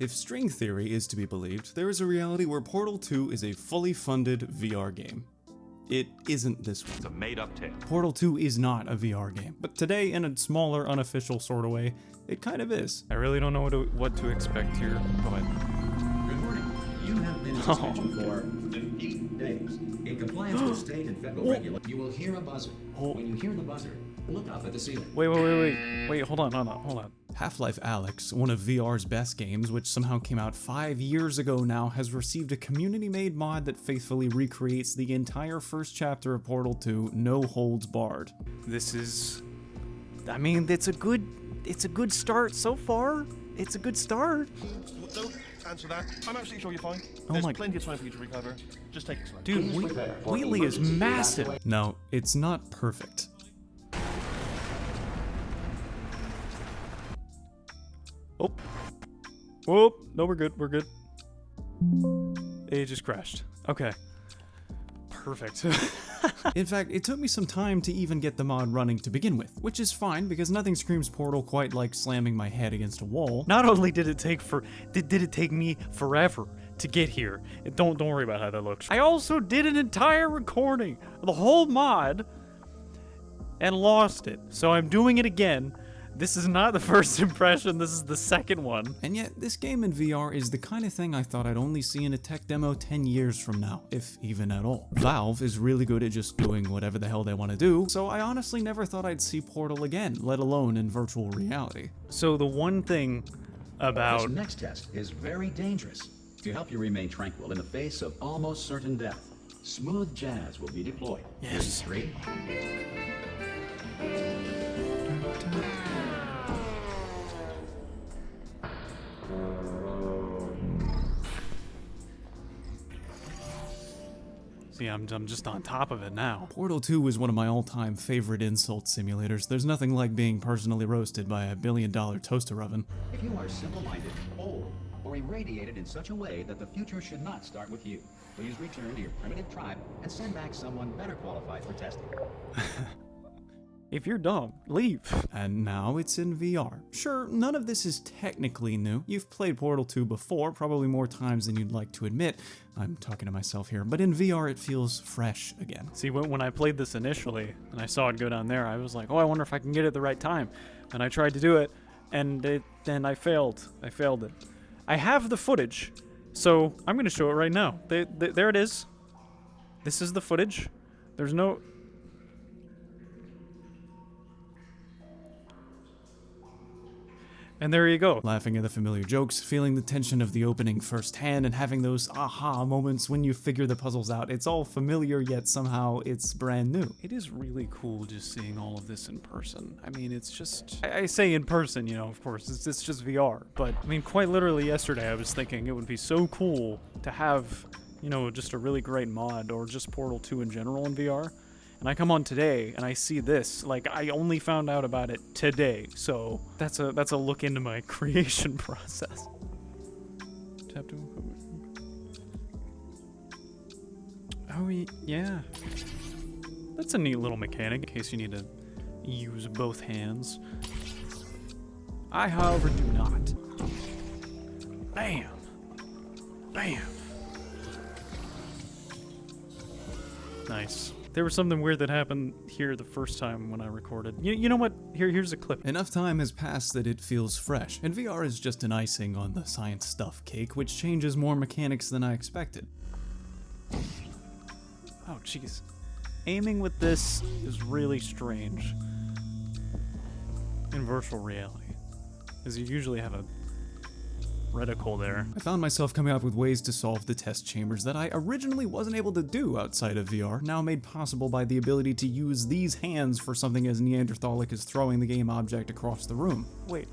If string theory is to be believed, there is a reality where Portal 2 is a fully funded VR game. It isn't this one. It's a made-up tale. Portal 2 is not a VR game, but today, in a smaller, unofficial sort of way, it kind of is. I really don't know what to expect here. Go ahead. Good morning. You have been in suspension for 8 days. In compliance with state and federal regulations, you will hear a buzzer. When you hear the buzzer, look up at the ceiling. Wait, hold on. Half-Life Alyx, one of VR's best games, which somehow came out 5 years ago now, has received a community-made mod that faithfully recreates the entire first chapter of Portal 2, no holds barred. This is... I mean, it's a good start so far. It's a good start. Don't answer that. I'm absolutely sure you're fine. There's plenty of time for you to recover. Just take it slow. Dude, Wheatley is massive. No, it's not perfect. Oh, no, we're good. It just crashed. Okay. Perfect. In fact, it took me some time to even get the mod running to begin with, which is fine because nothing screams Portal quite like slamming my head against a wall. Not only did it take did it take me forever to get here. Don't worry about how that looks. I also did an entire recording of the whole mod and lost it. So I'm doing it again. This is not the first impression, this is the second one. And yet, this game in VR is the kind of thing I thought I'd only see in a tech demo 10 years from now, if even at all. Valve is really good at just doing whatever the hell they want to do, so I honestly never thought I'd see Portal again, let alone in virtual reality. So the one thing about... This next test is very dangerous. To help you remain tranquil in the face of almost certain death, smooth jazz will be deployed. Yes. 3. See, I'm just on top of it now. Portal 2 is one of my all-time favorite insult simulators. There's nothing like being personally roasted by a billion-dollar toaster oven. If you are simple-minded, old, or irradiated in such a way that the future should not start with you, please return to your primitive tribe and send back someone better qualified for testing. If you're dumb, leave. And now it's in VR. Sure, none of this is technically new. You've played Portal 2 before, probably more times than you'd like to admit. I'm talking to myself here, but in VR it feels fresh again. See, when I played this initially, and I saw it go down there, I was like, oh, I wonder if I can get it at the right time. And I tried to do it, and then I failed. I failed it. I have the footage, so I'm going to show it right now. There it is. This is the footage. There's no... And there you go. Laughing at the familiar jokes, feeling the tension of the opening firsthand, and having those aha moments when you figure the puzzles out. It's all familiar, yet somehow it's brand new. It is really cool just seeing all of this in person. I mean, it's just... I say in person, you know, of course, it's just VR. But, I mean, quite literally yesterday I was thinking it would be so cool to have, you know, just a really great mod, or just Portal 2 in general in VR. And I come on today and I see this, like I only found out about it today. So that's a look into my creation process. Tap to... Oh yeah. That's a neat little mechanic in case you need to use both hands. I, however, do not. Bam. Bam. Nice. There was something weird that happened here the first time when I recorded. You know what? Here's a clip. Enough time has passed that it feels fresh, and VR is just an icing on the science stuff cake, which changes more mechanics than I expected. Oh, jeez. Aiming with this is really strange in virtual reality, because you usually have a reticle there. I found myself coming up with ways to solve the test chambers that I originally wasn't able to do outside of VR, now made possible by the ability to use these hands for something as Neanderthalic as throwing the game object across the room. Wait,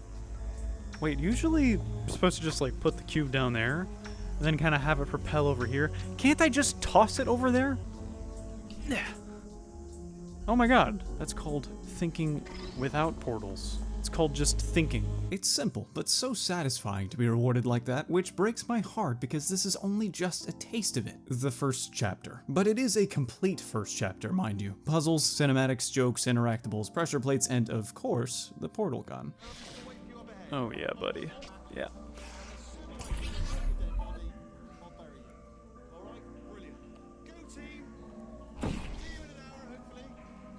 usually you're supposed to just like put the cube down there, and then kind of have it propel over here. Can't I just toss it over there? Yeah. Oh my god, that's called thinking without portals. It's called just thinking. It's simple, but so satisfying to be rewarded like that, which breaks my heart because this is only just a taste of it. The first chapter. But it is a complete first chapter, mind you. Puzzles, cinematics, jokes, interactables, pressure plates, and of course, the portal gun. Oh yeah, buddy. Yeah.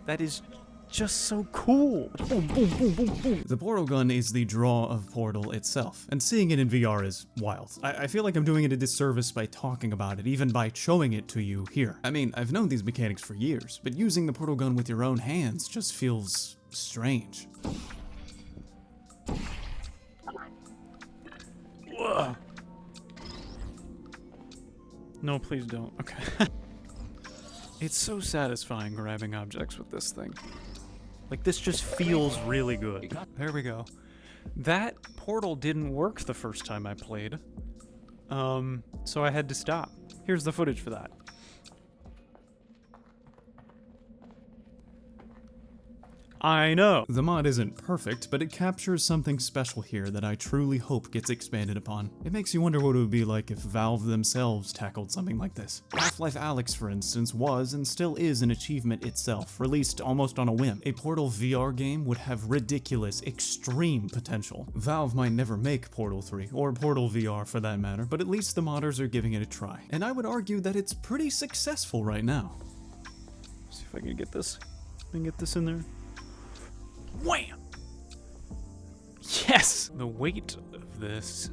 That is just so cool. Boom, boom, boom, boom, boom. The portal gun is the draw of Portal itself, and seeing it in VR is wild. I feel like I'm doing it a disservice by talking about it, even by showing it to you here. I mean, I've known these mechanics for years, but using the portal gun with your own hands just feels strange. Whoa. No, please don't. Okay. It's so satisfying grabbing objects with this thing. Like, this just feels really good. There we go. That portal didn't work the first time I played. So I had to stop. Here's the footage for that. I know. The mod isn't perfect, but it captures something special here that I truly hope gets expanded upon. It makes you wonder what it would be like if Valve themselves tackled something like this. Half-Life Alyx, for instance, was and still is an achievement itself, released almost on a whim. A Portal VR game would have ridiculous, extreme potential. Valve might never make Portal 3, or Portal VR for that matter, but at least the modders are giving it a try. And I would argue that it's pretty successful right now. See if I can get this. I can get this in there. Wham! Yes! The weight of this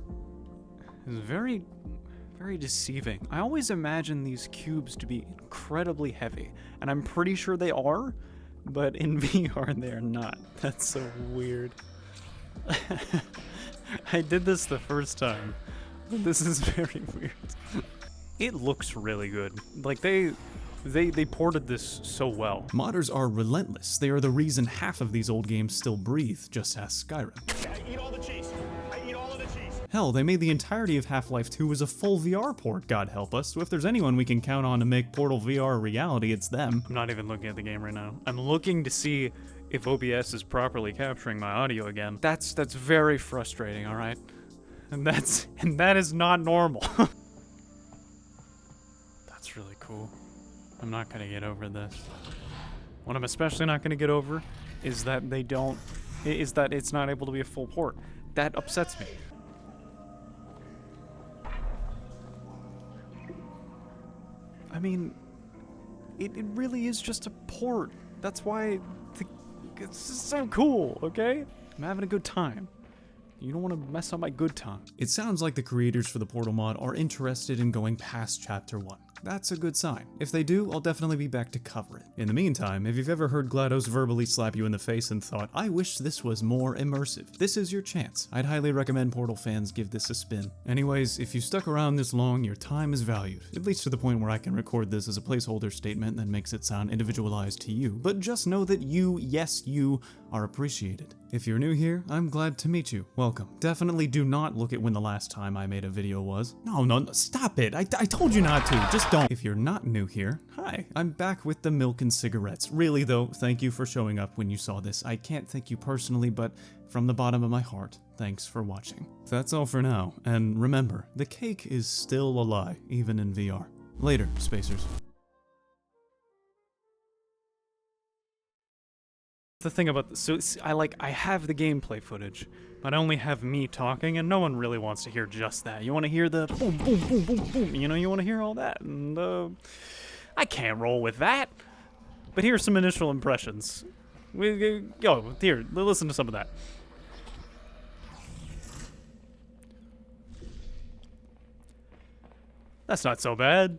is very, very deceiving. I always imagine these cubes to be incredibly heavy, and I'm pretty sure they are, but in VR they're not. That's so weird. I did this the first time, but this is very weird. It looks really good. Like, they ported this so well. Modders are relentless. They are the reason half of these old games still breathe, just ask Skyrim. I eat all the cheese. I eat all of the cheese. Hell, they made the entirety of Half-Life 2 as a full VR port, God help us. So if there's anyone we can count on to make Portal VR a reality, it's them. I'm not even looking at the game right now. I'm looking to see if OBS is properly capturing my audio again. That's very frustrating, all right? And that is not normal. That's really cool. I'm not gonna get over this. What I'm especially not gonna get over is that it's not able to be a full port. That upsets me. I mean, it really is just a port. That's why it's just so cool, okay? I'm having a good time. You don't want to mess up my good time. It sounds like the creators for the Portal mod are interested in going past Chapter 1. That's a good sign. If they do, I'll definitely be back to cover it. In the meantime, if you've ever heard GLaDOS verbally slap you in the face and thought, I wish this was more immersive, this is your chance. I'd highly recommend Portal fans give this a spin. Anyways, if you stuck around this long, your time is valued, at least to the point where I can record this as a placeholder statement that makes it sound individualized to you, but just know that you, yes you, are appreciated. If you're new here, I'm glad to meet you. Welcome. Definitely do not look at when the last time I made a video was. No, stop it. I told you not to. Just don't. If you're not new here, hi. I'm back with the milk and cigarettes. Really though, thank you for showing up when you saw this. I can't thank you personally, but from the bottom of my heart, thanks for watching. That's all for now, and remember, the cake is still a lie, even in VR. Later, spacers. The thing about this, so I have the gameplay footage, but I only have me talking, and no one really wants to hear just that. You want to hear the boom, boom, boom, boom, boom, you know, you want to hear all that, and I can't roll with that. But here's some initial impressions. Go, here, listen to some of that. That's not so bad.